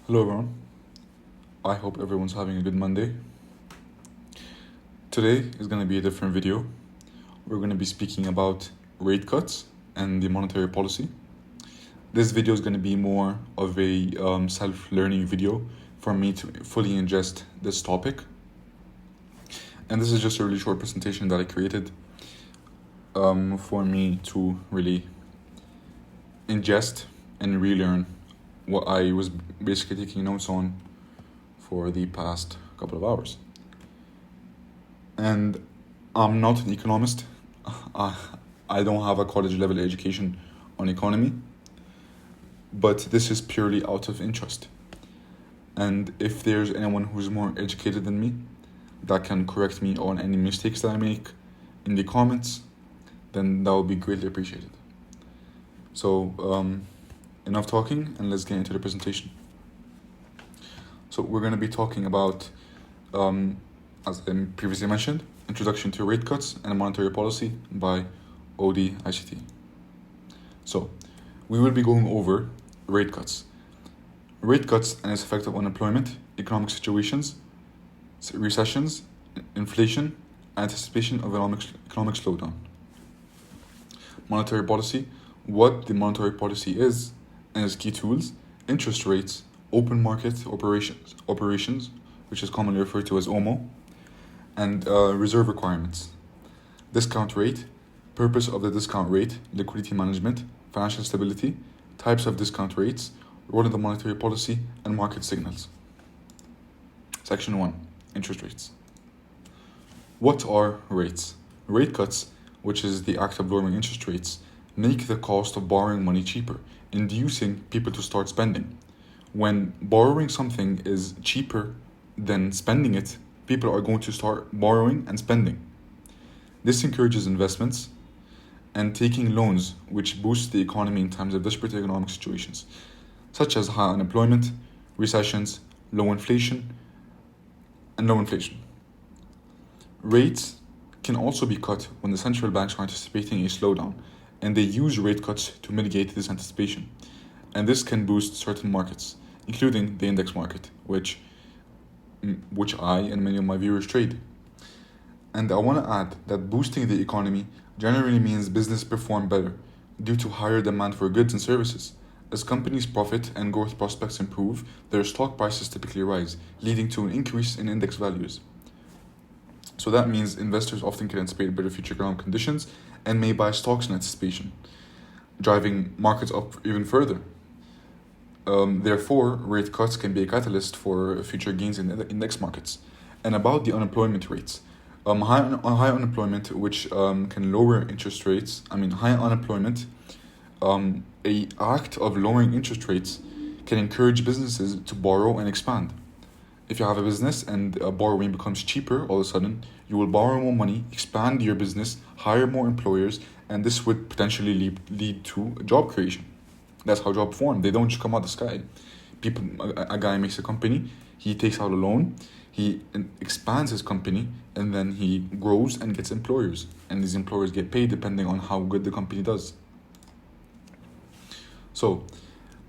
Hello everyone. I hope everyone's having a good Monday. Today is going to be a different video. We're going to be speaking about rate cuts and the monetary policy. This video is going to be more of a self-learning video for me to fully ingest this topic. And this is just a really short presentation that I created for me to really ingest and relearn what I was basically taking notes on for the past couple of hours. And I'm not an economist. I don't have a college level education on economy, but this is purely out of interest. And if there's anyone who's more educated than me that can correct me on any mistakes that I make in the comments, then that would be greatly appreciated. So enough talking, and let's get into the presentation. So we're going to be talking about, as I previously mentioned, Introduction to Rate Cuts and Monetary Policy by OD ICT. So we will be going over rate cuts. Rate cuts and its effect on unemployment, economic situations, recessions, inflation, anticipation of economic slowdown. Monetary policy, what the monetary policy is and its key tools, interest rates, open market operations, which is commonly referred to as OMO, and reserve requirements. Discount rate, purpose of the discount rate, liquidity management, financial stability, types of discount rates, role of the monetary policy, and market signals. Section 1. Interest rates. What are rates? Rate cuts, which is the act of lowering interest rates, make the cost of borrowing money cheaper, inducing people to start spending. When borrowing something is cheaper than spending it, people are going to start borrowing and spending. This encourages investments and taking loans, which boosts the economy in times of desperate economic situations, such as high unemployment, recessions, low inflation. Rates can also be cut when the central banks are anticipating a slowdown, and they use rate cuts to mitigate this anticipation. And this can boost certain markets, including the index market, which I and many of my viewers trade. And I want to add that boosting the economy generally means business perform better due to higher demand for goods and services. As companies' profit and growth prospects improve, their stock prices typically rise, leading to an increase in index values. So that means investors often can anticipate better future economic conditions and may buy stocks in anticipation, driving markets up even further. Therefore, rate cuts can be a catalyst for future gains in the index markets. And about the unemployment rates, high unemployment, which can lower interest rates. High unemployment, a act of lowering interest rates can encourage businesses to borrow and expand. If you have a business and borrowing becomes cheaper, all of a sudden, you will borrow more money, expand your business, hire more employers, and this would potentially lead to job creation. That's how jobs form. They don't just come out of the sky. A guy makes a company, he takes out a loan, he expands his company, and then he grows and gets employers. And these employers get paid depending on how good the company does. So,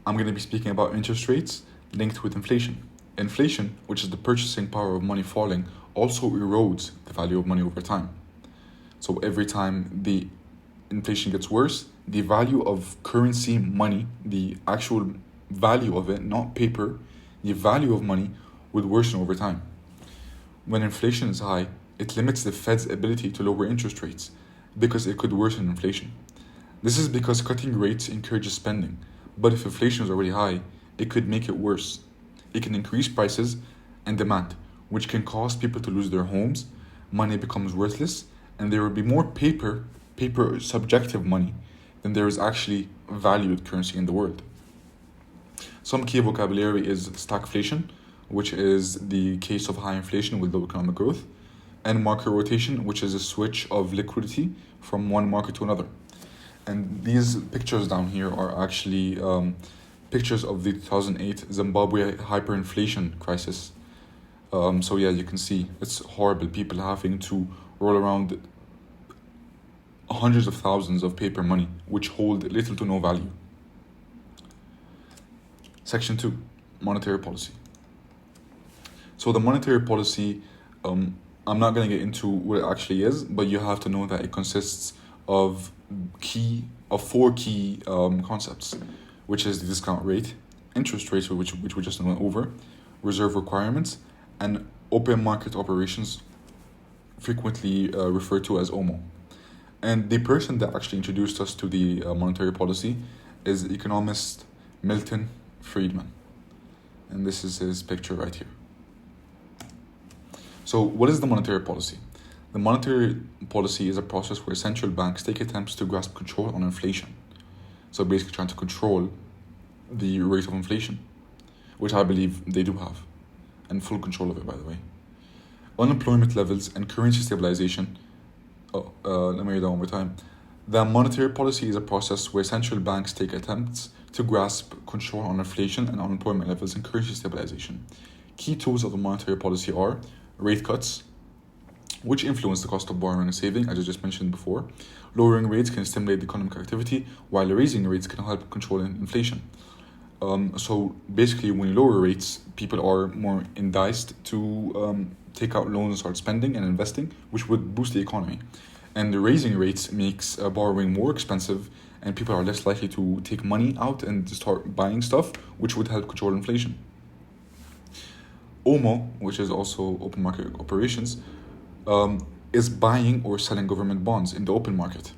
I'm going to be speaking about interest rates linked with inflation. Inflation, which is the purchasing power of money falling, also erodes the value of money over time. So every time the inflation gets worse, the value of currency, money, the actual value of it, not paper, the value of money would worsen over time. When inflation is high, it limits the Fed's ability to lower interest rates because it could worsen inflation. This is because cutting rates encourages spending, but if inflation is already high, it could make it worse. It can increase prices and demand, which can cause people to lose their homes, money becomes worthless, and there will be more paper subjective money than there is actually valued currency in the world. Some key vocabulary is stagflation, which is the case of high inflation with low economic growth, and market rotation, which is a switch of liquidity from one market to another. And these pictures down here are actually pictures of the 2008 Zimbabwe hyperinflation crisis. So yeah, you can see it's horrible. People having to roll around hundreds of thousands of paper money, which hold little to no value. Section 2. monetary policy. So the monetary policy, I'm not going to get into what it actually is, but you have to know that it consists of four key concepts, which is the discount rate, interest rates, which we just went over, reserve requirements, and open market operations, frequently referred to as OMO. And the person that actually introduced us to the monetary policy is economist Milton Friedman. And this is his picture right here. So what is the monetary policy? The monetary policy is a process where central banks take attempts to grasp control on inflation. So basically trying to control the rate of inflation, which I believe they do have, and full control of it, by the way. Unemployment levels and currency stabilization. Let me read that one more time. The monetary policy is a process where central banks take attempts to grasp control on inflation and unemployment levels and currency stabilization. Key tools of the monetary policy are rate cuts, which influence the cost of borrowing and saving, as I just mentioned before. Lowering rates can stimulate economic activity, while raising rates can help control inflation. So basically, when you lower rates, people are more enticed to take out loans and start spending and investing, which would boost the economy. And the raising rates makes borrowing more expensive, and people are less likely to take money out and start buying stuff, which would help control inflation. OMO, which is also open market operations, is buying or selling government bonds in the open market,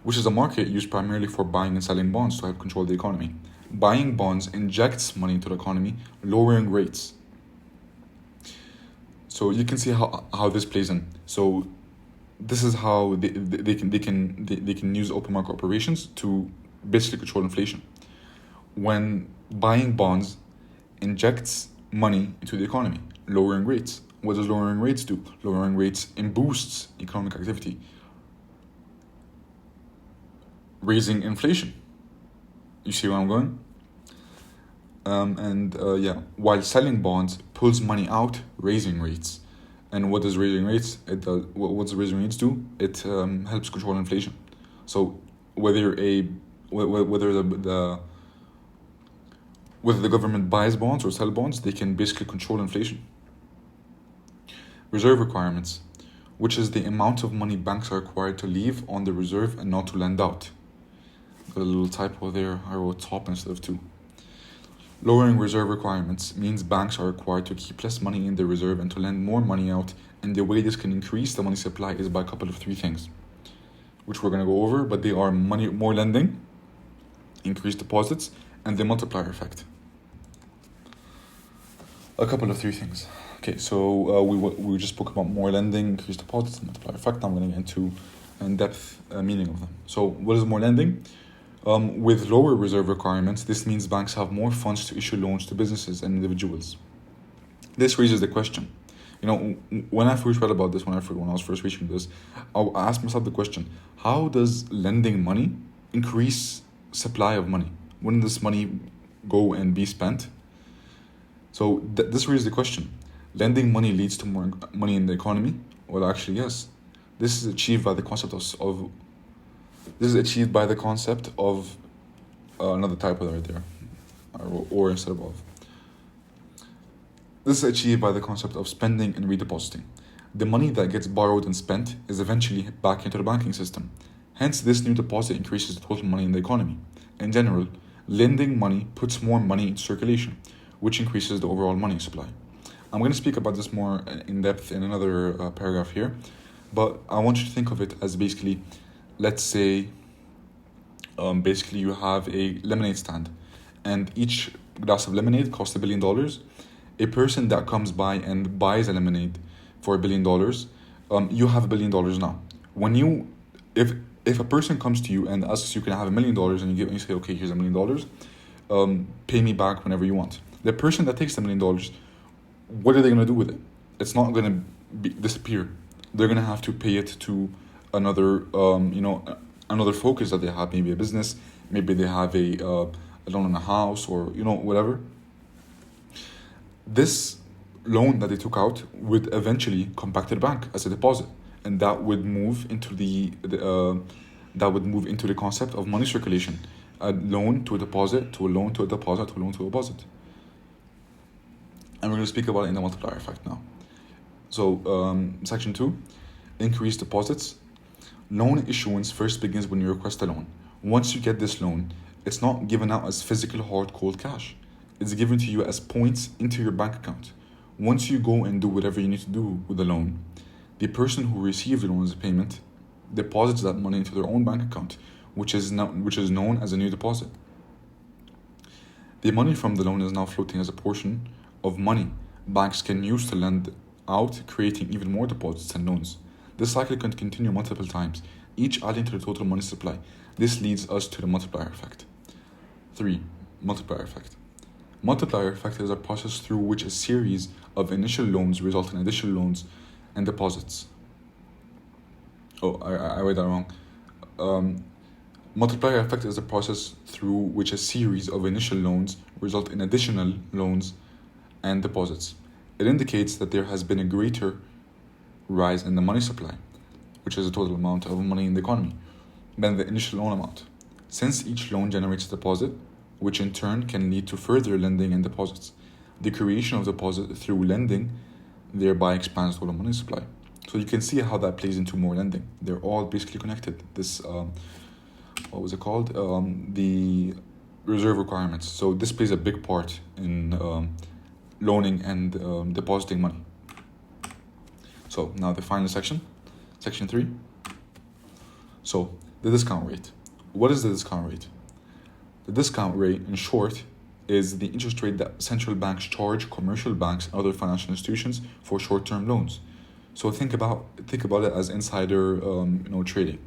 which is a market used primarily for buying and selling bonds to help control the economy. Buying bonds injects money into the economy, lowering rates. So you can see how this plays in. So this is how they can use open market operations to basically control inflation. When buying bonds injects money into the economy, lowering rates. What does lowering rates do? Lowering rates boosts economic activity, raising inflation. You see where I'm going? While selling bonds pulls money out, raising rates. And what does raising rates? What does raising rates do? It helps control inflation. So whether the government buys bonds or sell bonds, they can basically control inflation. Reserve requirements, which is the amount of money banks are required to leave on the reserve and not to lend out. Got a little typo there, I wrote top instead of two. Lowering reserve requirements means banks are required to keep less money in the reserve and to lend more money out, and the way this can increase the money supply is by a couple of three things, which we're going to go over, but they are more lending, increased deposits, and the multiplier effect. A couple of three things. Okay, so we just spoke about more lending, increased deposits, and multiplier effect. Now I'm going to get into in-depth meaning of them. So what is more lending? With lower reserve requirements, this means banks have more funds to issue loans to businesses and individuals. This raises the question. When I first read about this, when I was first reading this, I asked myself the question: how does lending money increase supply of money? When does money go and be spent? So this raises the question: lending money leads to more money in the economy? Well, actually, yes. This is achieved by the concept of another typo right there, or instead of. This is achieved by the concept of spending and redepositing. The money that gets borrowed and spent is eventually back into the banking system. Hence, this new deposit increases the total money in the economy. In general, lending money puts more money into circulation, which increases the overall money supply. I'm going to speak about this more in depth in another paragraph here, but I want you to think of it as basically, let's say, you have a lemonade stand, and each glass of lemonade costs $1 billion. A person that comes by and buys a lemonade for $1 billion, you have $1 billion now. If a person comes to you and asks you, can I have $1 million, and you say, okay, here's $1 million, pay me back whenever you want. The person that takes $1 million, what are they going to do with it? It's not going to disappear. They're going to have to pay it to another focus that they have, maybe a business, maybe they have a loan on a house, or whatever. This loan that they took out would eventually come back to the bank as a deposit, and that would move into the concept of money circulation: a loan to a deposit, to a loan to a deposit, to a loan to a deposit. And we're going to speak about it in the multiplier effect now. So, section 2, increase deposits. Loan issuance first begins when you request a loan. Once you get this loan, it's not given out as physical hard cold cash. It's given to you as points into your bank account. Once you go and do whatever you need to do with the loan, the person who received the loan as a payment deposits that money into their own bank account, which is known as a new deposit. The money from the loan is now floating as a portion of money banks can use to lend out, creating even more deposits and loans. This cycle can continue multiple times, each adding to the total money supply. This leads us to the multiplier effect. 3. Multiplier effect. Multiplier effect is a process through which a series of initial loans result in additional loans and deposits. Oh, I read that wrong. Multiplier effect is a process through which a series of initial loans result in additional loans and deposits. It indicates that there has been a greater rise in the money supply, which is the total amount of money in the economy, than the initial loan amount, since each loan generates a deposit, which in turn can lead to further lending and deposits. The creation of deposit through lending thereby expands the total money supply. So you can see how that plays into more lending. They're all basically connected. This, what was it called? The reserve requirements. So this plays a big part in loaning and depositing money. So now the final section, section 3. So the discount rate. What is the discount rate? The discount rate, in short, is the interest rate that central banks charge commercial banks and other financial institutions for short-term loans. So think about it as insider trading.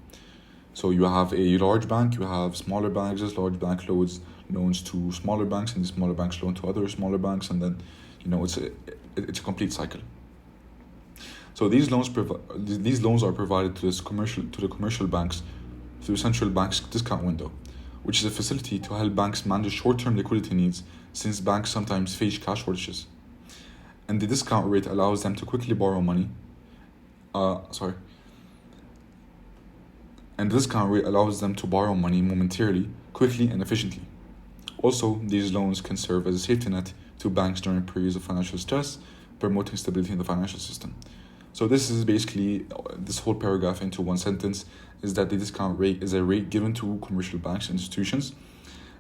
So you have a large bank, you have smaller banks. This large bank loans to smaller banks, and the smaller banks loan to other smaller banks, and then it's a complete cycle. So these loans are provided to the commercial banks through central bank's discount window, which is a facility to help banks manage short-term liquidity needs, since banks sometimes face cash shortages. And the discount rate allows them to quickly borrow money. And the discount rate allows them to borrow money momentarily, quickly, and efficiently. Also, these loans can serve as a safety net to banks during periods of financial stress, promoting stability in the financial system. So this is basically, this whole paragraph into one sentence is that the discount rate is a rate given to commercial banks and institutions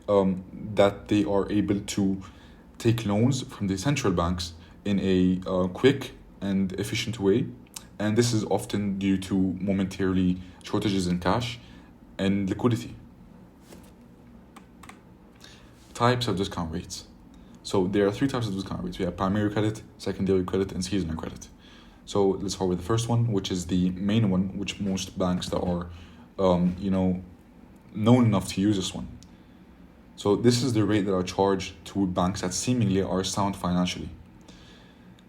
that they are able to take loans from the central banks in a quick and efficient way. And this is often due to momentarily shortages in cash and liquidity. Types of discount rates. So there are 3 types of discount rates. We have primary credit, secondary credit, and seasonal credit. So let's start with the first one, which is the main one, which most banks that are, known enough to use this one. So this is the rate that are charged to banks that seemingly are sound financially.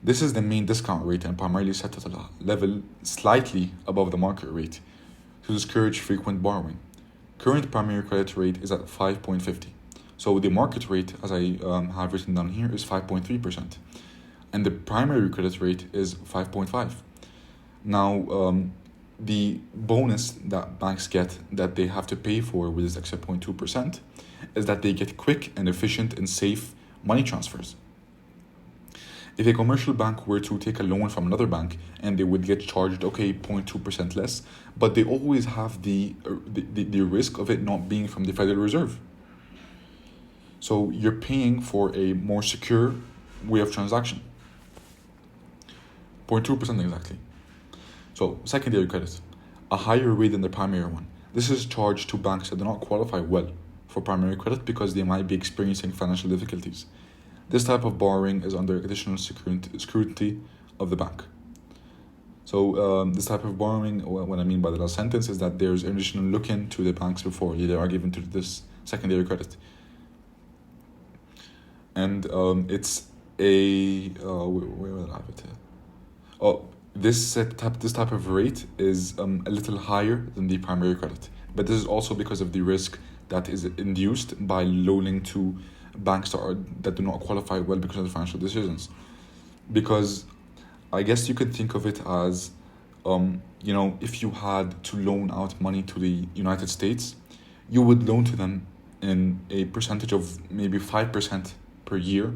This is the main discount rate and primarily set at a level slightly above the market rate to discourage frequent borrowing. Current primary credit rate is at 5.50. So the market rate, as I have written down here, is 5.3%. And the primary credit rate is 5.5. Now, the bonus that banks get that they have to pay for with this extra 0.2% is that they get quick and efficient and safe money transfers. If a commercial bank were to take a loan from another bank and they would get charged, 0.2% less, but they always have the risk of it not being from the Federal Reserve. So you're paying for a more secure way of transaction. 0.2% exactly. So secondary credit, a higher rate than the primary one. This is charged to banks that do not qualify well for primary credit because they might be experiencing financial difficulties. This type of borrowing is under additional scrutiny of the bank. So this type of borrowing, what I mean by the last sentence, is that there's an additional look into the banks before they are given to this secondary credit. And it's a where will I have it here? This type of rate is a little higher than the primary credit, but this is also because of the risk that is induced by loaning to banks that do not qualify well because of the financial decisions. Because I guess you could think of it as, if you had to loan out money to the United States, you would loan to them in a percentage of maybe 5% per year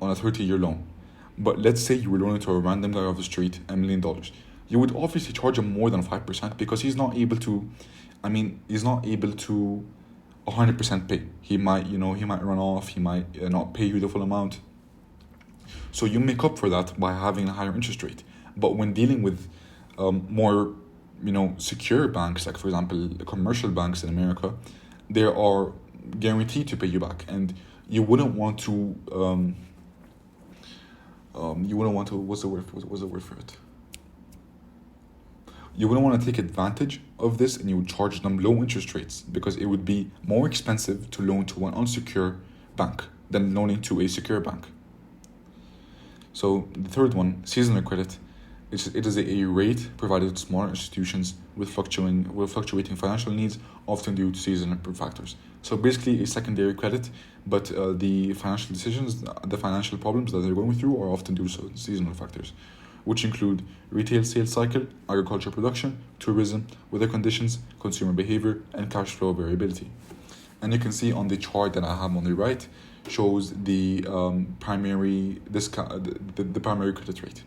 on a 30-year loan. But let's say you were loaning to a random guy off the street $1 million. You would obviously charge him more than 5% because he's not able to, he's not able to 100% pay. He might run off, he might not pay you the full amount. So you make up for that by having a higher interest rate. But when dealing with more, secure banks, like for example, the commercial banks in America, they are guaranteed to pay you back, and you wouldn't want to. What's the word for it? You wouldn't want to take advantage of this, and you would charge them low interest rates because it would be more expensive to loan to an unsecure bank than loaning to a secure bank. So the third one, seasonal credit, it is a rate provided to smaller institutions with fluctuating financial needs, often due to seasonal factors. So basically a secondary credit, but the financial decisions, the financial problems that they're going through are often due to seasonal factors, which include retail sales cycle, agriculture production, tourism, weather conditions, consumer behavior, and cash flow variability. And you can see on the chart that I have on the right, shows the primary discount, the primary credit rate,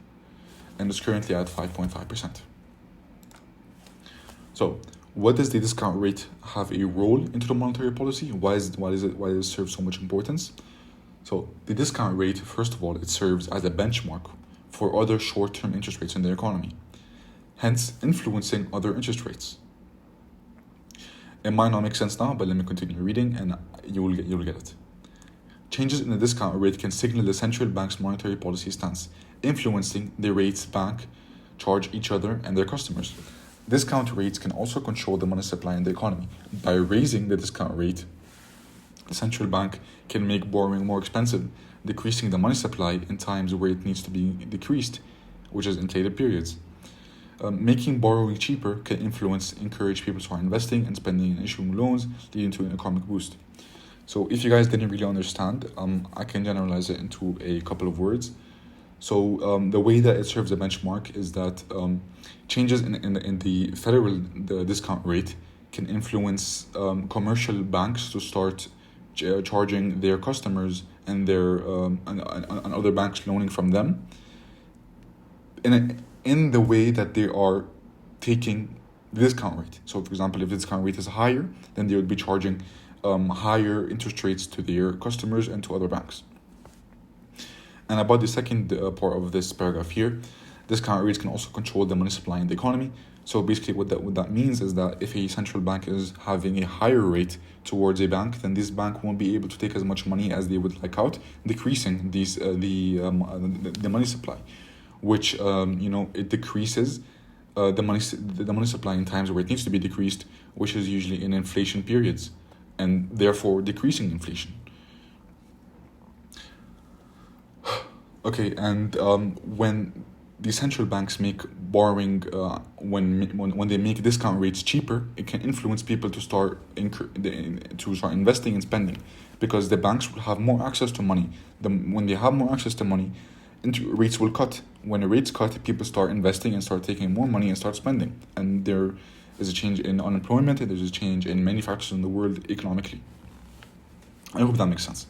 and it's currently at 5.5%. So, what does the discount rate have a role into the monetary policy? Why does it serve so much importance? So, the discount rate, first of all, it serves as a benchmark for other short-term interest rates in the economy, hence influencing other interest rates. It might not make sense now, but let me continue reading, and you'll get it. Changes in the discount rate can signal the central bank's monetary policy stance, influencing the rates banks charge each other and their customers. Discount rates can also control the money supply in the economy. By raising the discount rate, the central bank can make borrowing more expensive, decreasing the money supply in times where it needs to be decreased, which is inflated periods. Making borrowing cheaper can encourage people to start investing and spending and issuing loans, leading to an economic boost. So if you guys didn't really understand, I can generalize it into a couple of words. So the way that it serves a benchmark is that changes in the discount rate can influence commercial banks to start charging their customers and their and other banks loaning from them in the way that they are taking the discount rate. So for example, if the discount rate is higher, then they would be charging higher interest rates to their customers and to other banks. And about the second part of this paragraph here, discount rates can also control the money supply in the economy. So basically what that means is that if a central bank is having a higher rate towards a bank, then this bank won't be able to take as much money as they would like out, decreasing the money supply, which it decreases the money supply in times where it needs to be decreased, which is usually in inflation periods, and therefore decreasing inflation. Okay, and when the central banks make borrowing, when they make discount rates cheaper, it can influence people to start investing and spending, because the banks will have more access to money. When they have more access to money, rates will cut. When the rates cut, people start investing and start taking more money and start spending, and there is a change in unemployment, and there's a change in many factors in the world economically. I hope that makes sense.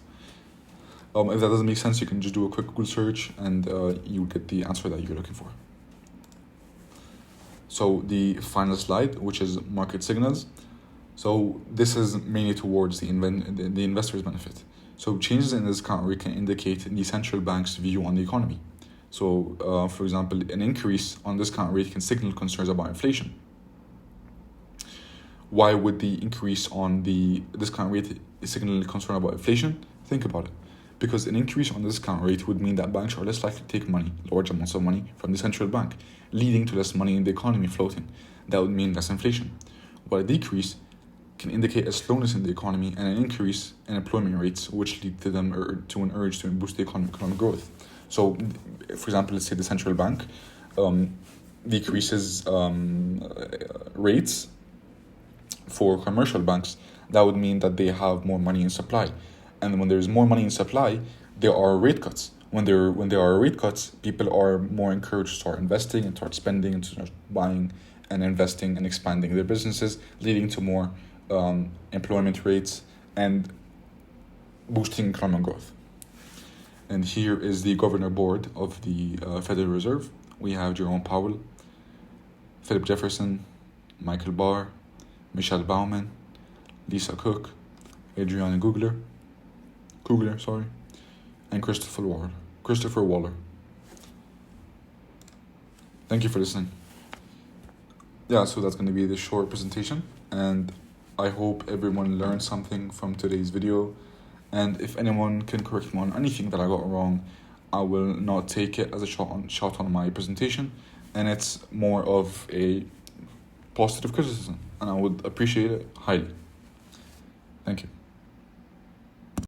If that doesn't make sense, you can just do a quick Google search and you'll get the answer that you're looking for. So the final slide, which is market signals. So this is mainly towards the investor's benefit. So changes in the discount rate can indicate the central bank's view on the economy. So, for example, an increase on discount rate can signal concerns about inflation. Why would the increase on the discount rate signal concern about inflation? Think about it. Because an increase on the discount rate would mean that banks are less likely to take large amounts of money from the central bank, leading to less money in the economy floating. That would mean less inflation. While a decrease can indicate a slowness in the economy and an increase in employment rates, which lead to an urge to boost the economic growth. So, for example, let's say the central bank decreases rates for commercial banks. That would mean that they have more money in supply. And when there's more money in supply, there are rate cuts. When there are rate cuts, people are more encouraged to start investing and start spending and to start buying and investing and expanding their businesses, leading to more employment rates and boosting economic growth. And here is the Governor Board of the Federal Reserve. We have Jerome Powell, Philip Jefferson, Michael Barr, Michelle Bauman, Lisa Cook, Adriana Kugler, and Christopher Waller. Thank you for listening. Yeah, so that's going to be the short presentation, and I hope everyone learned something from today's video. And if anyone can correct me on anything that I got wrong, I will not take it as a shot on my presentation, and it's more of a positive criticism, and I would appreciate it highly. Thank you.